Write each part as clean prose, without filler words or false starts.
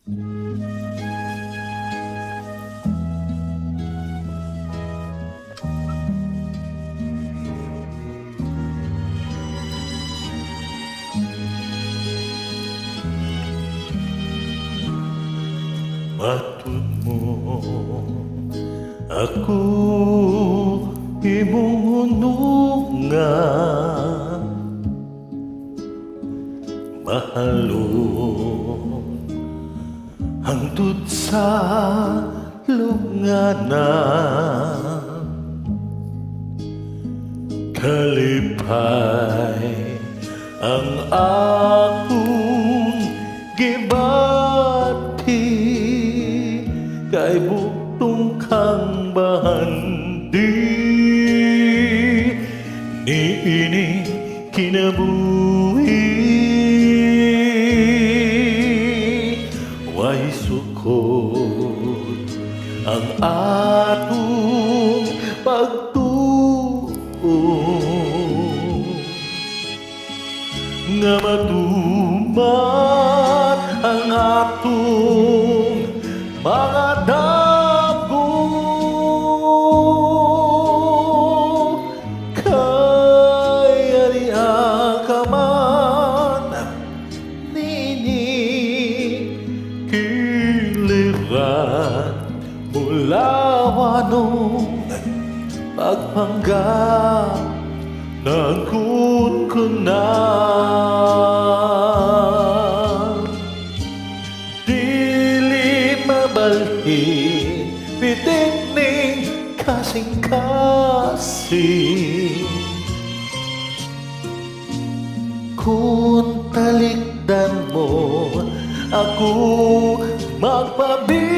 Matud mo ako imong hunungan, mahalon hangtod sa lunganan. Kalipay ang akong gibati, kay buktong kang bahandi niini kinabuhi. Way sukod ang atong pagtuo, nga matuman ang atong mga dako. Kaya niya ka man nini kiliran mula wanong pagpanggap nagkun ko na. Balhin pitik ning kasing-kasing, kung talikdan mo ako magpabilin.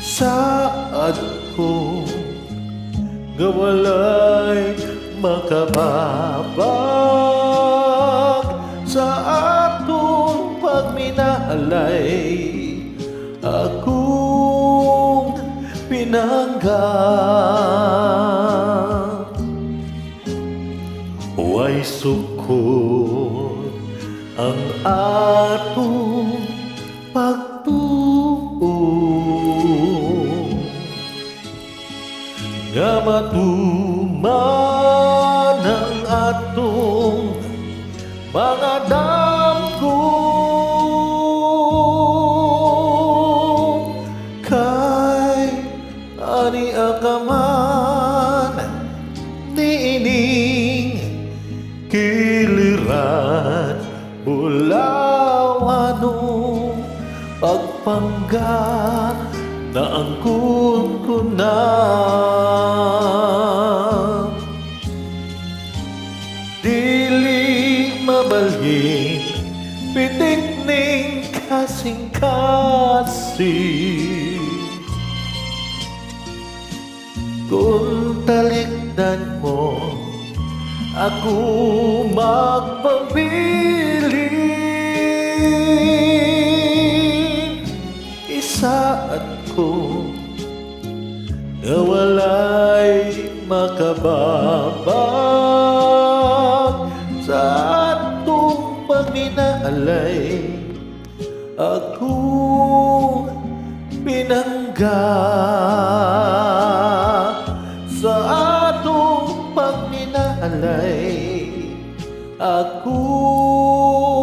Saad ko nga walay makababag sa atong pagminalay, akong pinanggap. Way sukod ang atong pagtuo, nga matuman ang atong mga damgo. Kay ani akaman niining kiliran bulawanong pagpangga na angkon ko na. Mabalhin pitik ning kasing-kasing, kung talikdan mo ako magpabilin. Isaat ko nga walay makababag sa atong pagminalay, akong pinangga. Sa atong pagminalay, akong